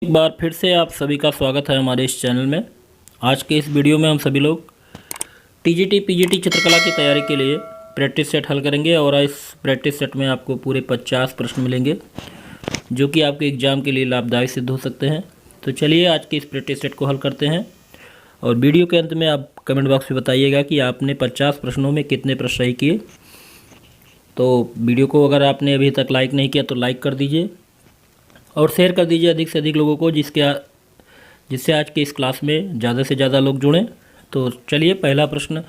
एक बार फिर से आप सभी का स्वागत है हमारे इस चैनल में। आज के इस वीडियो में हम सभी लोग टीजीटी पीजीटी चित्रकला की तैयारी के लिए प्रैक्टिस सेट हल करेंगे और इस प्रैक्टिस सेट में आपको पूरे 50 प्रश्न मिलेंगे जो कि आपके एग्ज़ाम के लिए लाभदायी सिद्ध हो सकते हैं। तो चलिए आज के इस प्रैक्टिस सेट को हल करते हैं और वीडियो के अंत में आप कमेंट बॉक्स में बताइएगा कि आपने 50 प्रश्नों में कितने प्रश्न सही किए। तो वीडियो को अगर आपने अभी तक लाइक नहीं किया तो लाइक कर दीजिए और शेयर कर दीजिए अधिक से अधिक लोगों को जिससे आज की इस क्लास में ज़्यादा से ज़्यादा लोग जुड़ें। तो चलिए पहला प्रश्न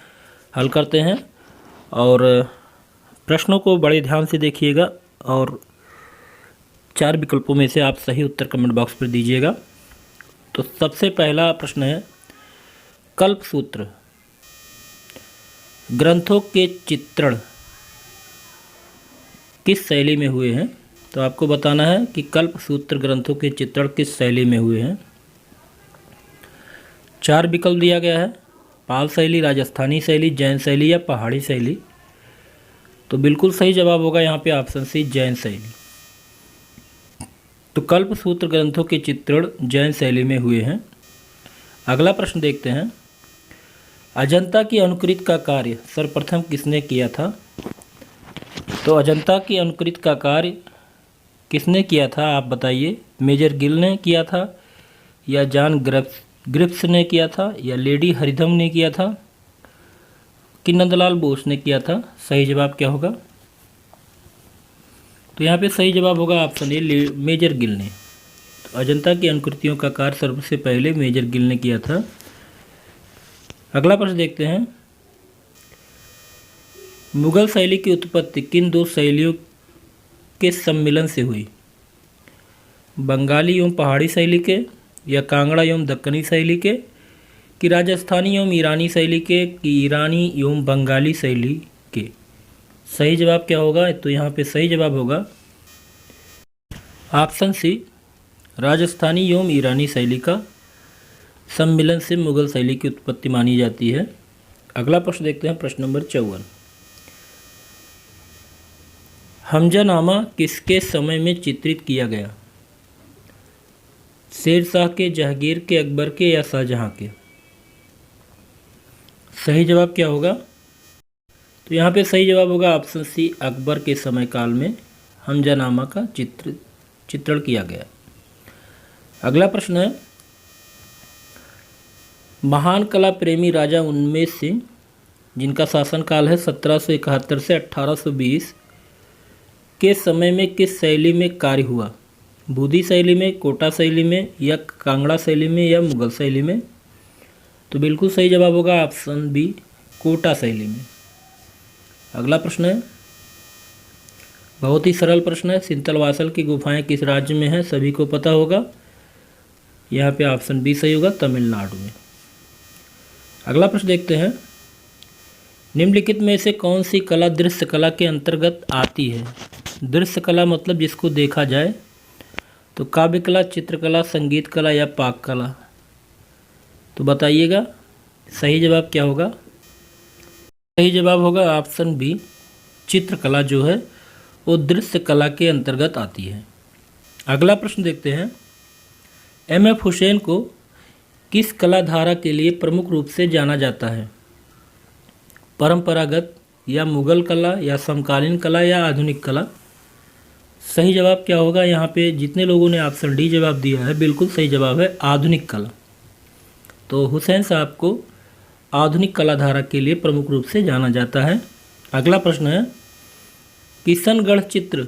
हल करते हैं और प्रश्नों को बड़े ध्यान से देखिएगा और 4 विकल्पों में से आप सही उत्तर कमेंट बॉक्स पर दीजिएगा। तो सबसे पहला प्रश्न है, कल्प सूत्र ग्रंथों के चित्रण किस शैली में हुए हैं। तो आपको बताना है कि कल्प सूत्र ग्रंथों के चित्रण किस शैली में हुए हैं। 4 विकल्प दिया गया है, पाल शैली, राजस्थानी शैली, जैन शैली या पहाड़ी शैली। तो बिल्कुल सही जवाब होगा यहाँ पे ऑप्शन सी, जैन शैली। तो कल्प सूत्र ग्रंथों के चित्रण जैन शैली में हुए हैं। अगला प्रश्न देखते हैं, अजंता की अनुकृति का कार्य सर्वप्रथम किसने किया था। तो अजंता की अनुकृति का कार्य किसने किया था आप बताइए। मेजर गिल ने किया था या जॉन ग्रिफ्स ने किया था या लेडी हरिधम ने किया था कि नंदलाल बोस ने किया था। सही जवाब क्या होगा। तो यहाँ पे सही जवाब होगा ऑप्शन ए, मेजर गिल ने। तो अजंता की अनुकृतियों का कार्य सबसे पहले मेजर गिल ने किया था। अगला प्रश्न देखते हैं, मुगल शैली की उत्पत्ति किन 2 शैलियों के सम्मिलन से हुई। बंगाली एवं पहाड़ी शैली के या कांगड़ा एवं दक्कनी शैली के कि राजस्थानी एवं ईरानी शैली के कि ईरानी एवं बंगाली शैली के। सही जवाब क्या होगा। तो यहाँ पे सही जवाब होगा ऑप्शन सी, राजस्थानी एवं ईरानी शैली का सम्मिलन से मुगल शैली की उत्पत्ति मानी जाती है। अगला प्रश्न देखते हैं, प्रश्न नंबर 54, हमजानामा किसके समय में चित्रित किया गया। शेरशाह के, जहांगीर के, अकबर के या शाहजहां के। सही जवाब क्या होगा। तो यहाँ पे सही जवाब होगा ऑप्शन सी, अकबर के समय काल में हमजानामा का चित्रण किया गया। अगला प्रश्न है, महान कला प्रेमी राजा उन्मेष सिंह जिनका शासनकाल है 1771 से 1820 के समय में किस शैली में कार्य हुआ। बूदी शैली में, कोटा शैली में या कांगड़ा शैली में या मुगल शैली में। तो बिल्कुल सही जवाब होगा ऑप्शन बी, कोटा शैली में। अगला प्रश्न है, बहुत ही सरल प्रश्न है, सिंतलवासल की गुफाएं किस राज्य में हैं सभी को पता होगा। यहाँ पे ऑप्शन बी सही होगा, तमिलनाडु में। अगला प्रश्न देखते हैं, निम्नलिखित में से कौन सी कला दृश्य कला के अंतर्गत आती है। दृश्य कला मतलब जिसको देखा जाए। तो काव्य कला, चित्रकला, संगीत कला या पाक कला। तो बताइएगा सही जवाब क्या होगा। सही जवाब होगा ऑप्शन बी, चित्रकला जो है वो दृश्य कला के अंतर्गत आती है। अगला प्रश्न देखते हैं, एम.एफ. हुसैन को किस कला धारा के लिए प्रमुख रूप से जाना जाता है। परंपरागत या मुगल कला या समकालीन कला या आधुनिक कला। सही जवाब क्या होगा। यहाँ पे जितने लोगों ने ऑप्शन डी जवाब दिया है बिल्कुल सही जवाब है, आधुनिक कला। तो हुसैन साहब को आधुनिक कला धारा के लिए प्रमुख रूप से जाना जाता है। अगला प्रश्न है, किशनगढ़ चित्र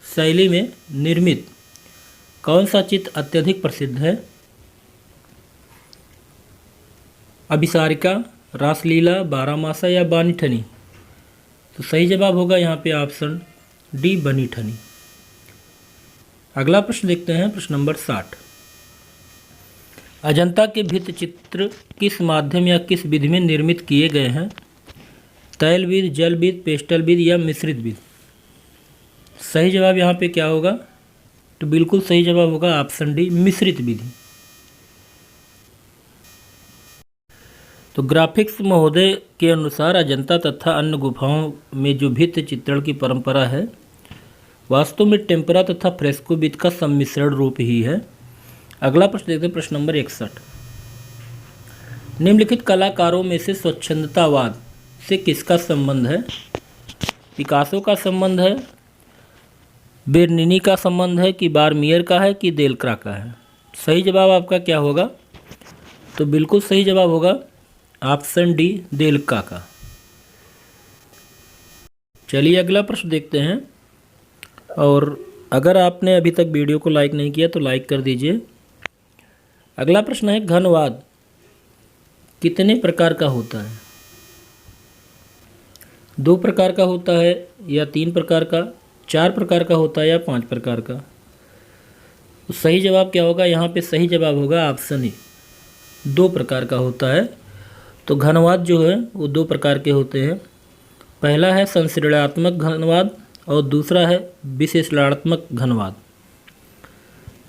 शैली में निर्मित कौन सा चित्र अत्यधिक प्रसिद्ध है। अभिसारिका, रासलीला, बारामासा या बानीठनी। तो सही जवाब होगा यहाँ पे ऑप्शन डी, बनीठनी। अगला प्रश्न देखते हैं, प्रश्न नंबर 60, अजंता के भित्ति चित्र किस माध्यम या किस विधि में निर्मित किए गए हैं। तैल विधि, जल विधि, पेस्टल विधि या मिश्रित विधि। सही जवाब यहाँ पे क्या होगा। तो बिल्कुल सही जवाब होगा ऑप्शन डी, मिश्रित विधि। तो ग्राफिक्स महोदय के अनुसार अजंता तथा अन्य गुफाओं में जो भित्ति चित्रण की परंपरा है वास्तव में टेम्परा तथा फ्रेस्को विधि का सम्मिश्रण रूप ही है। अगला प्रश्न देखते हैं, प्रश्न नंबर 61। निम्नलिखित कलाकारों में से स्वच्छंदतावाद से किसका संबंध है? पिकासो का संबंध है, बेर्निनी का संबंध है, कि बार्मियर का है, कि देलक्रा का है? सही जवाब आपका क्या होगा? तो बिल्कुल सही जवाब होगा ऑप्शन डी, देलक्रा का। चलिए अगला प्रश्न देखते हैं। और अगर आपने अभी तक वीडियो को लाइक नहीं किया तो लाइक कर दीजिए। अगला प्रश्न है, घनवाद कितने प्रकार का होता है? 2 प्रकार का होता है, या 3 प्रकार का, 4 प्रकार का होता है, या 5 प्रकार का? तो सही जवाब क्या होगा? यहाँ पे सही जवाब होगा ऑप्शन ए, 2 प्रकार का होता है। तो घनवाद जो है वो 2 प्रकार के होते हैं। पहला है संश्लेषणात्मक घनवाद और दूसरा है विश्लेषणात्मक घनवाद।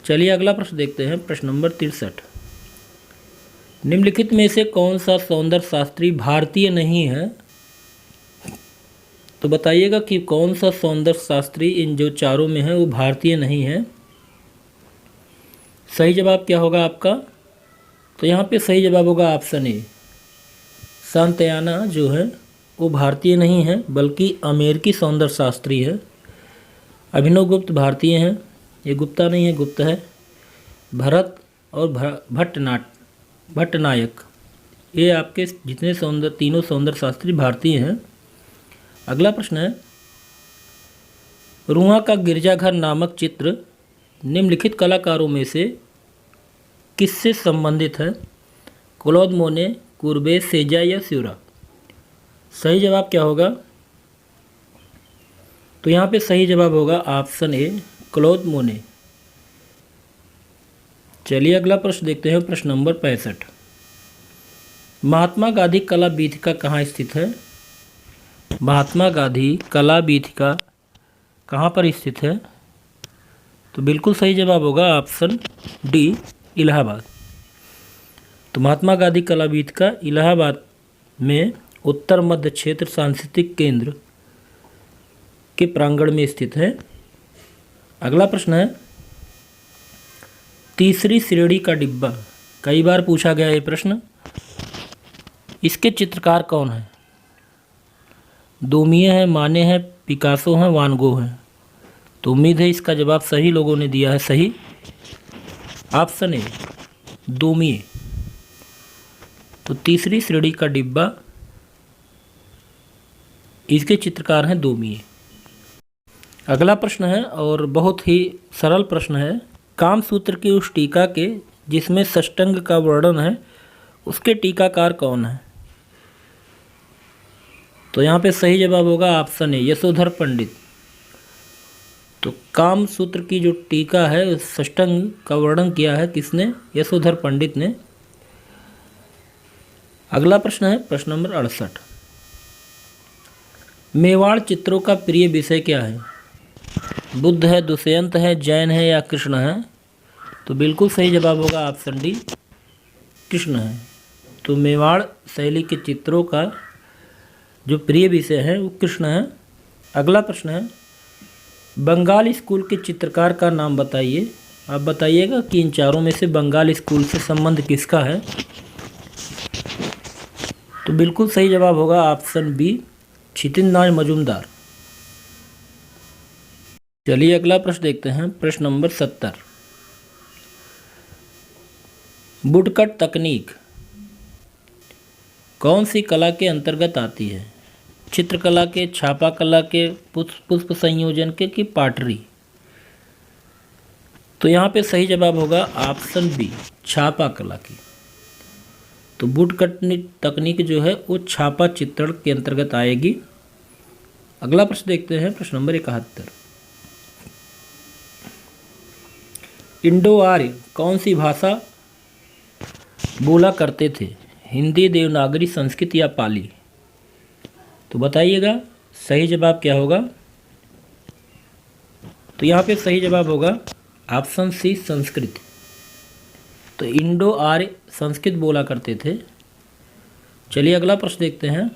चलिए अगला प्रश्न देखते हैं, प्रश्न नंबर 63। निम्नलिखित में से कौन सा सौंदर्य शास्त्री भारतीय नहीं है? तो बताइएगा कि कौन सा सौंदर्य शास्त्री इन जो चारों में है वो भारतीय नहीं है। सही जवाब क्या होगा आपका? तो यहाँ पे सही जवाब होगा ऑप्शन ए, सांतयाना जो है वो भारतीय नहीं है बल्कि अमेरिकी सौंदर्य शास्त्री है। अभिनव गुप्त भारतीय हैं, ये गुप्ता नहीं है, गुप्त है। भरत और भट्टनायक, ये आपके जितने तीनों सौंदर्य शास्त्री भारतीय हैं। अगला प्रश्न है, रुआ का गिरजाघर नामक चित्र निम्नलिखित कलाकारों में से किससे संबंधित है? क्लॉद मोने, कुर्बे, सेजा या स्यूरा? सही जवाब क्या होगा? तो यहाँ पे सही जवाब होगा ऑप्शन ए, क्लॉद मोने। चलिए अगला प्रश्न देखते हैं, प्रश्न नंबर 65। महात्मा गांधी कला वीथिका कहाँ स्थित है? महात्मा गांधी कला वीथिका कहाँ पर स्थित है? तो बिल्कुल सही जवाब होगा ऑप्शन डी, इलाहाबाद। तो महात्मा गांधी कला वीथिका इलाहाबाद में उत्तर मध्य क्षेत्र सांस्कृतिक केंद्र के प्रांगण में स्थित है। अगला प्रश्न है, तीसरी श्रेणी का डिब्बा, कई बार पूछा गया ये प्रश्न। इसके चित्रकार कौन है? दोमिये हैं, माने हैं, पिकासो हैं, वान गो हैं? तो उम्मीद है इसका जवाब सही लोगों ने दिया है। सही ऑप्शन ए, दोमिये। तो तीसरी श्रेणी का डिब्बा, इसके चित्रकार हैं दोमिये। अगला प्रश्न है और बहुत ही सरल प्रश्न है, कामसूत्र की उस टीका के जिसमें षष्टंग का वर्णन है उसके टीकाकार कौन है? तो यहाँ पे सही जवाब होगा ऑप्शन ए, यशोधर पंडित। तो कामसूत्र की जो टीका है षष्टंग का वर्णन किया है किसने? यशोधर पंडित ने। अगला प्रश्न है, प्रश्न नंबर 68। मेवाड़ चित्रों का प्रिय विषय क्या है? बुद्ध है, दुष्यंत है, जैन है या कृष्ण है? तो बिल्कुल सही जवाब होगा ऑप्शन डी, कृष्ण है। तो मेवाड़ शैली के चित्रों का जो प्रिय विषय है वो कृष्ण है। अगला प्रश्न है, बंगाल स्कूल के चित्रकार का नाम बताइए। आप बताइएगा कि इन चारों में से बंगाल स्कूल से संबंध किसका है? तो बिल्कुल सही जवाब होगा ऑप्शन बी, क्षितिज मजूमदार। चलिए अगला प्रश्न देखते हैं, प्रश्न नंबर 70। वुडकट तकनीक कौन सी कला के अंतर्गत आती है? चित्रकला के, छापा कला के, पुष्प संयोजन के, कि पाटरी? तो यहाँ पे सही जवाब होगा ऑप्शन बी, छापा कला की। तो वुडकट तकनीक जो है वो छापा चित्रण के अंतर्गत आएगी। अगला प्रश्न देखते हैं, प्रश्न नंबर 71। इंडो आर्य कौन सी भाषा बोला करते थे? हिंदी, देवनागरी, संस्कृत या पाली? तो बताइएगा सही जवाब क्या होगा? तो यहाँ पे सही जवाब होगा ऑप्शन सी, संस्कृत। तो इंडो आर्य संस्कृत बोला करते थे। चलिए अगला प्रश्न देखते हैं,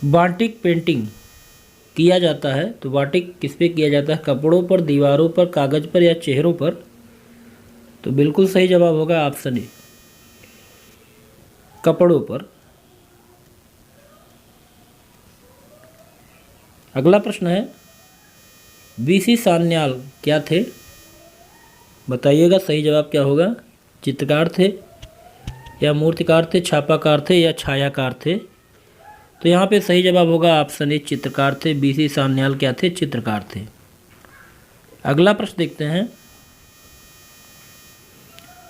बाटिक पेंटिंग किया जाता है तो बाटिक किस पे किया जाता है? कपड़ों पर, दीवारों पर, कागज पर या चेहरों पर? तो बिल्कुल सही जवाब होगा ऑप्शन ए, कपड़ों पर। अगला प्रश्न है, बीसी सान्याल क्या थे? बताइएगा सही जवाब क्या होगा। चित्रकार थे या मूर्तिकार थे, छापाकार थे या छायाकार थे? तो यहाँ पे सही जवाब होगा ऑप्शन ए, चित्रकार थे। बीसी सान्याल क्या थे? चित्रकार थे। अगला प्रश्न देखते हैं,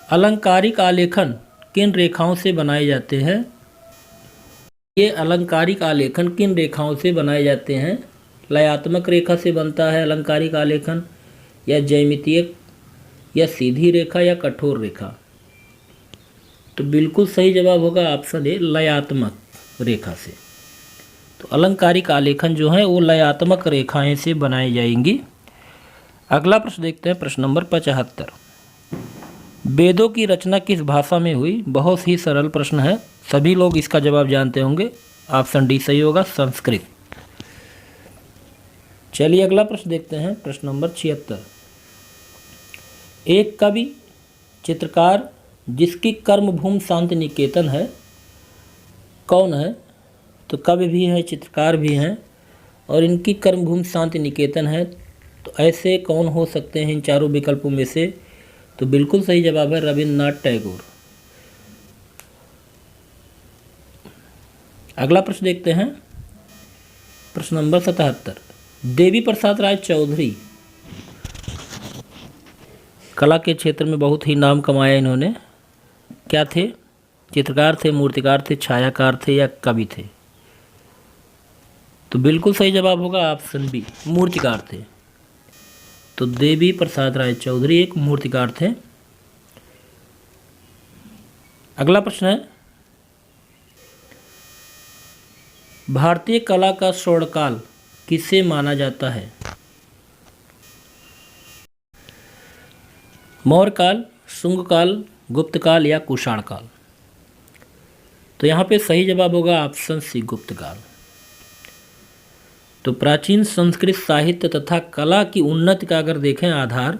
अलंकारिक आलेखन किन रेखाओं से बनाए जाते हैं? ये अलंकारिक आलेखन किन रेखाओं से बनाए जाते हैं? लयात्मक रेखा से बनता है अलंकारिक आलेखन, या ज्यामितीय, या सीधी रेखा, या कठोर रेखा? तो बिल्कुल सही जवाब होगा ऑप्शन ए, लयात्मक रेखा से। तो अलंकारिक आलेखन जो है वो लयात्मक रेखाएं से बनाई जाएंगी। अगला प्रश्न देखते हैं, प्रश्न नंबर 75। वेदों की रचना किस भाषा में हुई? बहुत ही सरल प्रश्न है, सभी लोग इसका जवाब जानते होंगे। ऑप्शन डी सही होगा, संस्कृत। चलिए अगला प्रश्न देखते हैं, प्रश्न नंबर 76। एक कवि, चित्रकार जिसकी कर्मभूमि शांति निकेतन है, कौन है? तो कवि भी हैं, चित्रकार भी हैं और इनकी कर्मभूमि शांति निकेतन है। तो ऐसे कौन हो सकते हैं इन चारों विकल्पों में से? तो बिल्कुल सही जवाब है रविन्द्रनाथ टैगोर। अगला प्रश्न देखते हैं, प्रश्न नंबर 77। देवी प्रसाद राय चौधरी कला के क्षेत्र में बहुत ही नाम कमाया इन्होंने। क्या थे? चित्रकार थे, मूर्तिकार थे, छायाकार थे या कवि थे? तो बिल्कुल सही जवाब होगा ऑप्शन बी, मूर्तिकार थे। तो देवी प्रसाद राय चौधरी एक मूर्तिकार थे। अगला प्रश्न है, भारतीय कला का स्वर्णकाल किसे माना जाता है? मौर्य काल, शुंग काल, गुप्त काल या कुषाण काल? तो यहाँ पे सही जवाब होगा ऑप्शन सी, गुप्त काल। तो प्राचीन संस्कृत साहित्य तथा कला की उन्नति का अगर देखें आधार,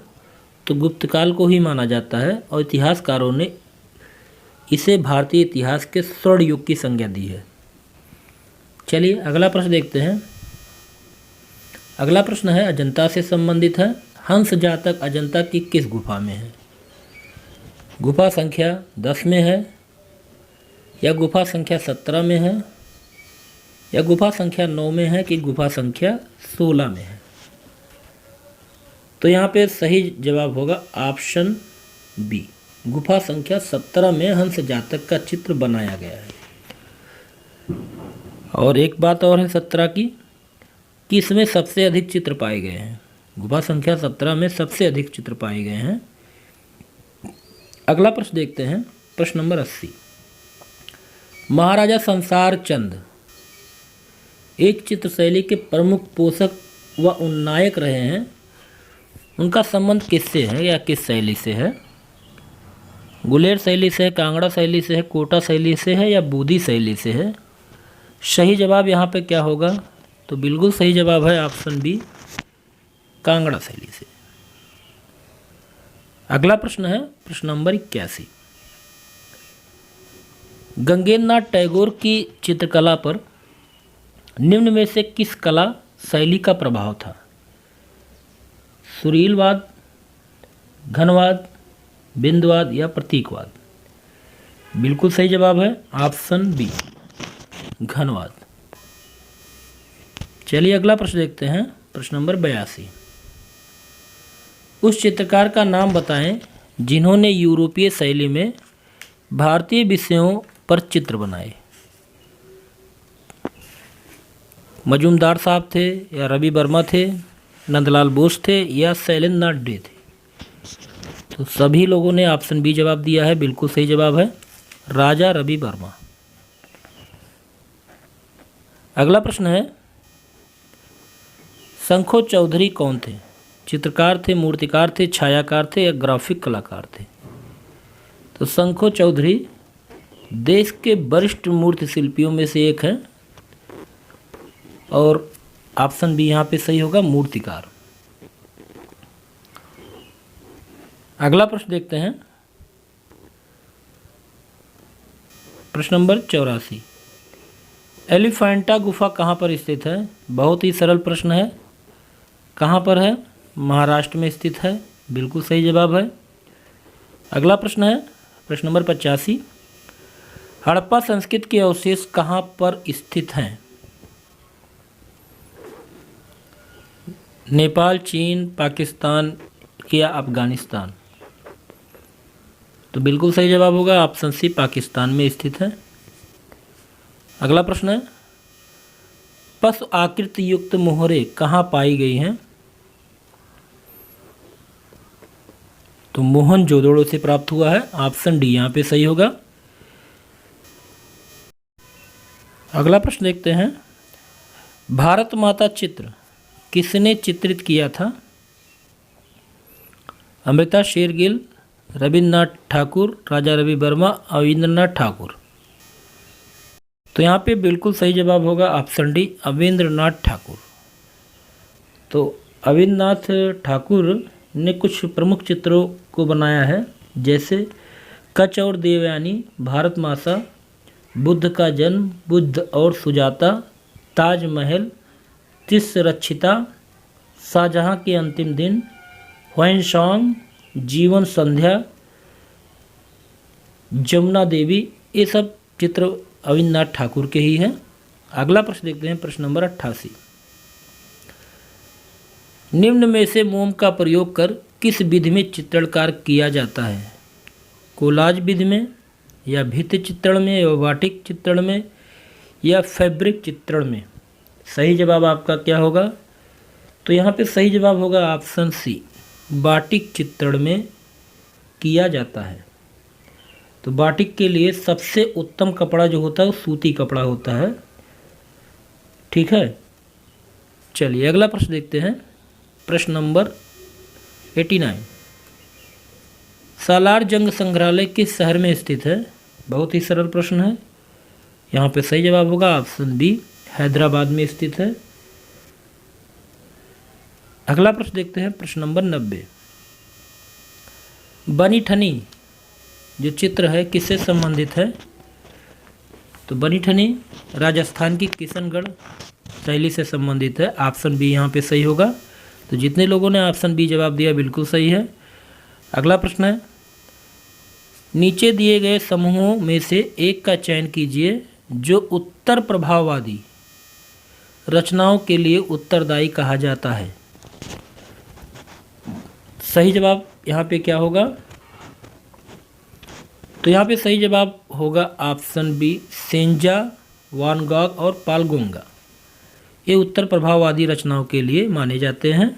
तो गुप्त काल को ही माना जाता है और इतिहासकारों ने इसे भारतीय इतिहास के स्वर्ण युग की संज्ञा दी है। चलिए अगला प्रश्न देखते हैं। अगला प्रश्न है, अजंता से संबंधित है। हंस जातक अजंता की किस गुफा में है? गुफा संख्या 10 में है, या गुफा संख्या 17 में है, या गुफा संख्या 9 में है, कि गुफा संख्या 16 में है? तो यहाँ पे सही जवाब होगा ऑप्शन बी, गुफा संख्या 17 में हंस जातक का चित्र बनाया गया है। और एक बात और है 17 की, कि इसमें सबसे अधिक चित्र पाए गए हैं। गुफा संख्या 17 में सबसे अधिक चित्र पाए गए हैं। अगला प्रश्न देखते हैं, प्रश्न नंबर 80। महाराजा संसार चंद एक चित्रशैली के प्रमुख पोषक व उन्नायक रहे हैं। उनका संबंध किससे है या किस शैली से है? गुलेर शैली से है, कांगड़ा शैली से है, कोटा शैली से है या बूदी शैली से है? सही जवाब यहाँ पे क्या होगा? तो बिल्कुल सही जवाब है ऑप्शन बी, कांगड़ा शैली से। अगला प्रश्न है, प्रश्न नंबर 81। गंगेन्द्र नाथ टैगोर की चित्रकला पर निम्न में से किस कला शैली का प्रभाव था? सुरीलवाद, घनवाद, बिंदुवाद या प्रतीकवाद? बिल्कुल सही जवाब है ऑप्शन बी, घनवाद। चलिए अगला प्रश्न देखते हैं, प्रश्न नंबर 82। उस चित्रकार का नाम बताएं जिन्होंने यूरोपीय शैली में भारतीय विषयों पर चित्र बनाए। मजूमदार साहब थे या रवि वर्मा थे, नंदलाल बोस थे या शैलेंद्र नाथ डे थे? तो सभी लोगों ने ऑप्शन बी जवाब दिया है, बिल्कुल सही जवाब है राजा रवि वर्मा। अगला प्रश्न है, शंखो चौधरी कौन थे? चित्रकार थे, मूर्तिकार थे, छायाकार थे या ग्राफिक कलाकार थे? तो शंखो चौधरी देश के वरिष्ठ मूर्ति शिल्पियों में से एक हैं और ऑप्शन बी यहाँ पे सही होगा, मूर्तिकार। अगला प्रश्न देखते हैं, प्रश्न नंबर 84। एलिफेंटा गुफा कहाँ पर स्थित है? बहुत ही सरल प्रश्न है। कहाँ पर है? महाराष्ट्र में स्थित है, बिल्कुल सही जवाब है। अगला प्रश्न है प्रश्न नंबर 85। हड़प्पा संस्कृति के अवशेष कहाँ पर स्थित हैं? नेपाल, चीन, पाकिस्तान या अफगानिस्तान? तो बिल्कुल सही जवाब होगा ऑप्शन सी, पाकिस्तान में स्थित है। अगला प्रश्न है, पशु आकृति युक्त मोहरें कहाँ पाई गई हैं? तो मोहनजोदड़ो से प्राप्त हुआ है, ऑप्शन डी यहाँ पे सही होगा। अगला प्रश्न देखते हैं, भारत माता चित्र किसने चित्रित किया था? अमृता शेरगिल, रविन्द्रनाथ ठाकुर, राजा रवि वर्मा, अविंद्रनाथ ठाकुर? तो यहाँ पे बिल्कुल सही जवाब होगा ऑप्शन डी, अविंद्रनाथ ठाकुर। तो अविंद्रनाथ ठाकुर ने कुछ प्रमुख चित्रों को बनाया है, जैसे कच और देवयानी, भारत माता, बुद्ध का जन्म, बुद्ध और सुजाता, ताजमहल, तिसरक्षिता, शाहजहां के अंतिम दिन, ह्वेनसांग, जीवन संध्या, जमुना देवी, ये सब चित्र अविंद्रनाथ ठाकुर के ही हैं। अगला प्रश्न देखते हैं, प्रश्न नंबर 88। निम्न में से मोम का प्रयोग कर किस विधि में चित्रणकार किया जाता है? कोलाज विधि में, या भित्ति चित्रण में, या वाटिक चित्रण में, या फैब्रिक चित्रण में? सही जवाब आपका क्या होगा? तो यहाँ पे सही जवाब होगा ऑप्शन सी, बाटिक चित्रण में किया जाता है। तो बाटिक के लिए सबसे उत्तम कपड़ा जो होता है वो सूती कपड़ा होता है। ठीक है, चलिए अगला प्रश्न देखते हैं, प्रश्न नंबर 89। सालार जंग संग्रहालय किस शहर में स्थित है? बहुत ही सरल प्रश्न है, यहाँ पे सही जवाब होगा ऑप्शन बी, हैदराबाद में स्थित है। अगला प्रश्न देखते हैं, प्रश्न नंबर 90। बनी ठनी जो चित्र है किससे संबंधित है? तो बनी ठनी राजस्थान की किशनगढ़ शैली से संबंधित है, ऑप्शन बी यहाँ पे सही होगा। तो जितने लोगों ने ऑप्शन बी जवाब दिया बिल्कुल सही है। अगला प्रश्न है, नीचे दिए गए समूहों में से एक का चयन कीजिए जो उत्तर प्रभाववादी रचनाओं के लिए उत्तरदायी कहा जाता है। सही जवाब यहाँ पे क्या होगा? तो यहाँ पे सही जवाब होगा ऑप्शन बी, सेंजा, वान गॉग और पाल गोंगा। ये उत्तर प्रभाववादी रचनाओं के लिए माने जाते हैं।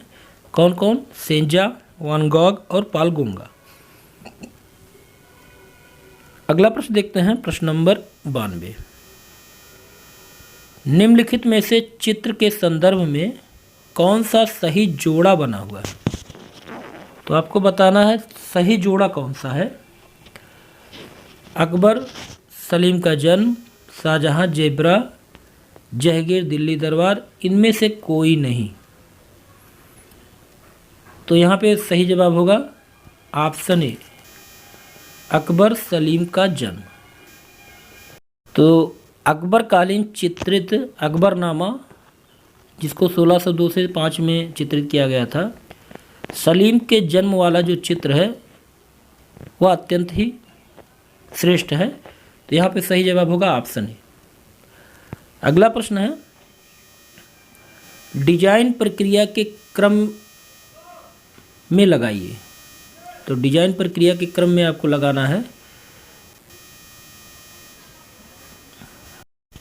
कौन कौन? सेंजा, वान गॉग और पाल गोंगा। अगला प्रश्न देखते हैं, प्रश्न नंबर 92। निम्नलिखित में से चित्र के संदर्भ में कौन सा सही जोड़ा बना हुआ है? तो आपको बताना है सही जोड़ा कौन सा है। अकबर सलीम का जन्म, शाहजहां जेबरा, जहांगीर दिल्ली दरबार, इनमें से कोई नहीं। तो यहाँ पे सही जवाब होगा ऑप्शन ए, अकबर सलीम का जन्म। तो अकबरकालीन चित्रित अकबरनामा, जिसको 1602 से 5 में चित्रित किया गया था, सलीम के जन्म वाला जो चित्र है वह अत्यंत ही श्रेष्ठ है। तो यहाँ पे सही जवाब होगा ऑप्शन ए। अगला प्रश्न है, डिजाइन प्रक्रिया के क्रम में लगाइए। तो डिजाइन प्रक्रिया के क्रम में आपको लगाना है।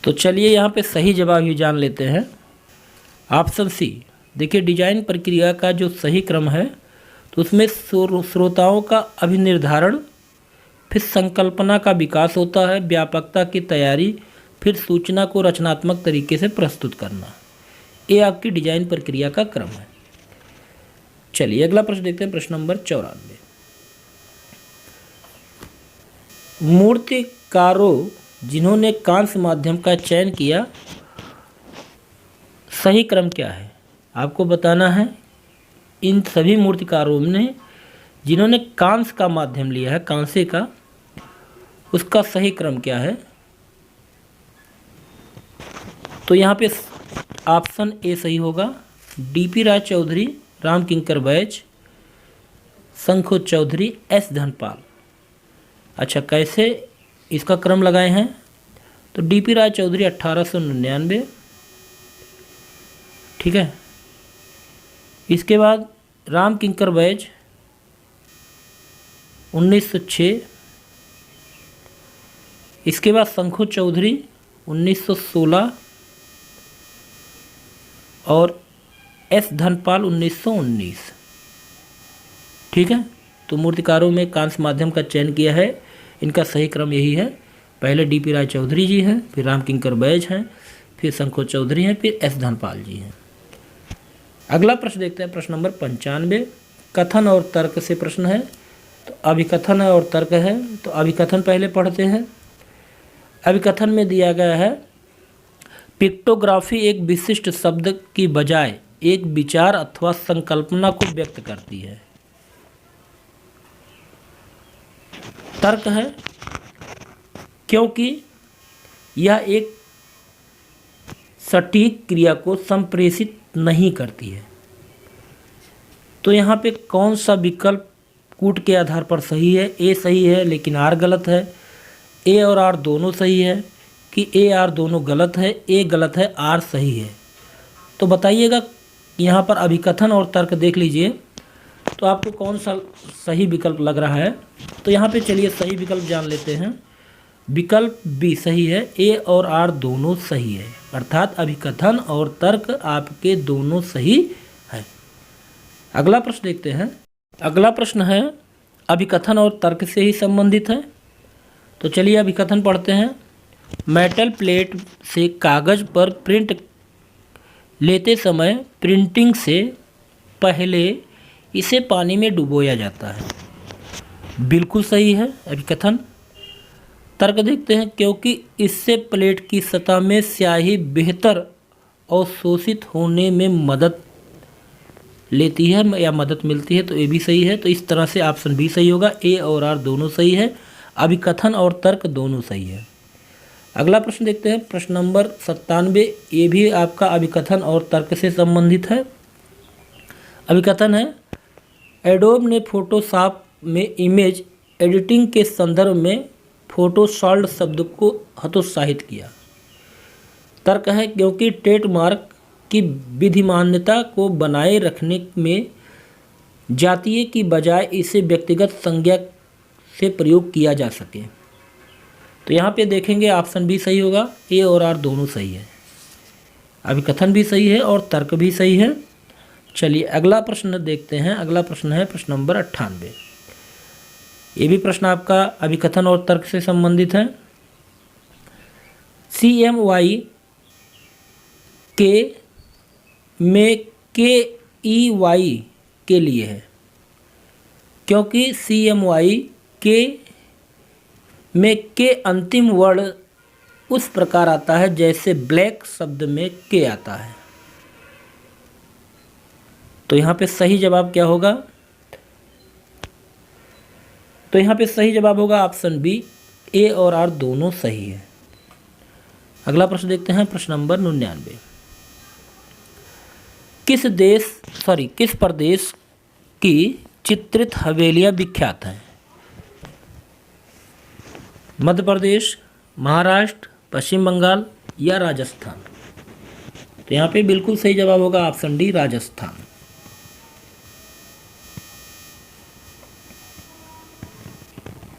तो चलिए यहाँ पे सही जवाब ही जान लेते हैं, ऑप्शन सी। देखिए डिजाइन प्रक्रिया का जो सही क्रम है तो उसमें श्रोताओं का अभिनिर्धारण, फिर संकल्पना का विकास होता है, व्यापकता की तैयारी, फिर सूचना को रचनात्मक तरीके से प्रस्तुत करना। ये आपकी डिजाइन प्रक्रिया का क्रम है। चलिए अगला प्रश्न देखते हैं, प्रश्न नंबर 94। मूर्तिकारों जिन्होंने कांस्य माध्यम का चयन किया सही क्रम क्या है आपको बताना है। इन सभी मूर्तिकारों ने जिन्होंने कांस्य का माध्यम लिया है, कांसे का, उसका सही क्रम क्या है। तो यहाँ पे ऑप्शन ए सही होगा। डीपी राय चौधरी, राम किंकर बैज, शंखो चौधरी, एस धनपाल। अच्छा, कैसे इसका क्रम लगाए हैं? तो डीपी राय चौधरी 1899, ठीक है। इसके बाद राम किंकर बैज 1906, इसके बाद शंखो चौधरी 1916 और एस धनपाल 1919, ठीक है। तो मूर्तिकारों में कांस्य माध्यम का चयन किया है, इनका सही क्रम यही है। पहले डीपी राय चौधरी जी हैं, फिर राम किंकर बैज हैं, फिर शंखो चौधरी हैं, फिर एस धनपाल जी हैं। अगला प्रश्न देखते हैं, प्रश्न नंबर 95। कथन और तर्क से प्रश्न है। तो अभिकथन और तर्क है। तो अभिकथन पहले पढ़ते हैं। अभिकथन में दिया गया है, पिक्टोग्राफी एक विशिष्ट शब्द की बजाय एक विचार अथवा संकल्पना को व्यक्त करती है। तर्क है, क्योंकि यह एक सटीक क्रिया को संप्रेषित नहीं करती है। तो यहाँ पे कौन सा विकल्प कूट के आधार पर सही है? ए सही है लेकिन आर गलत है, ए और आर दोनों सही है, कि ए आर दोनों गलत है, ए गलत है, आर सही है। तो बताइएगा, यहाँ पर अभिकथन और तर्क देख लीजिए तो आपको कौन सा सही विकल्प लग रहा है। तो यहाँ पे चलिए सही विकल्प जान लेते हैं। विकल्प बी सही है, ए और आर दोनों सही है, अर्थात अभिकथन और तर्क आपके दोनों सही है। अगला प्रश्न देखते हैं। अगला प्रश्न है अभिकथन और तर्क से ही संबंधित है। तो चलिए अभिकथन पढ़ते हैं। मेटल प्लेट से कागज़ पर प्रिंट लेते समय प्रिंटिंग से पहले इसे पानी में डुबोया जाता है। बिल्कुल सही है अभिकथन। तर्क देखते हैं, क्योंकि इससे प्लेट की सतह में स्याही बेहतर अवशोषित होने में मदद लेती है या मदद मिलती है। तो ये भी सही है। तो इस तरह से ऑप्शन बी सही होगा। ए और आर दोनों सही है, अभिकथन और तर्क दोनों सही है। अगला प्रश्न देखते हैं, प्रश्न नंबर 97। ये भी आपका अभिकथन और तर्क से संबंधित है। अभिकथन है, एडोब ने फोटोशॉप में इमेज एडिटिंग के संदर्भ में फोटोशॉप्ड शब्द को हतोत्साहित किया। तर्क है, क्योंकि ट्रेडमार्क की विधिमान्यता को बनाए रखने में जातीय की बजाय इसे व्यक्तिगत संज्ञा से प्रयोग किया जा सके। तो यहाँ पे देखेंगे ऑप्शन भी सही होगा। ए और आर दोनों सही है, अभिकथन भी सही है और तर्क भी सही है। चलिए अगला प्रश्न देखते हैं। अगला प्रश्न है प्रश्न नंबर 98। ये भी प्रश्न आपका अभिकथन और तर्क से संबंधित है। CMY के में KEY के लिए है, क्योंकि CMY के में के अंतिम वर्ण उस प्रकार आता है जैसे ब्लैक शब्द में के आता है। तो यहाँ पे सही जवाब क्या होगा? तो यहाँ पे सही जवाब होगा ऑप्शन बी, ए और आर दोनों सही है। अगला प्रश्न देखते हैं, प्रश्न नंबर 99। किस प्रदेश की चित्रित हवेलियां विख्यात हैं? मध्य प्रदेश, महाराष्ट्र, पश्चिम बंगाल या राजस्थान? तो यहाँ पे बिल्कुल सही जवाब होगा ऑप्शन डी, राजस्थान।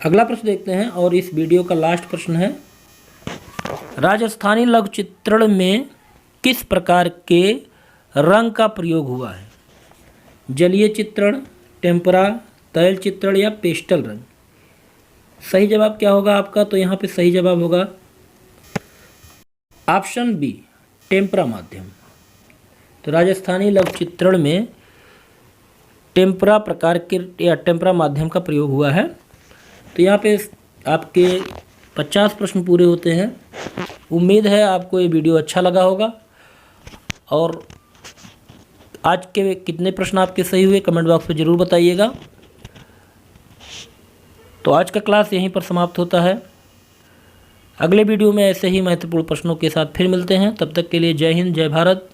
अगला प्रश्न देखते हैं और इस वीडियो का लास्ट प्रश्न है, राजस्थानी लघु चित्रण में किस प्रकार के रंग का प्रयोग हुआ है? जलीय चित्रण, टेम्परा, तैल चित्रण या पेस्टल रंग? सही जवाब क्या होगा आपका? तो यहाँ पे सही जवाब होगा ऑप्शन बी, टेम्परा माध्यम। तो राजस्थानी लघु चित्रण में टेम्परा प्रकार के या टेम्परा माध्यम का प्रयोग हुआ है। तो यहाँ पे आपके 50 प्रश्न पूरे होते हैं। उम्मीद है आपको ये वीडियो अच्छा लगा होगा और आज के कितने प्रश्न आपके सही हुए कमेंट बॉक्स में ज़रूर बताइएगा। तो आज का क्लास यहीं पर समाप्त होता है। अगले वीडियो में ऐसे ही महत्वपूर्ण प्रश्नों के साथ फिर मिलते हैं। तब तक के लिए जय हिंद, जय भारत।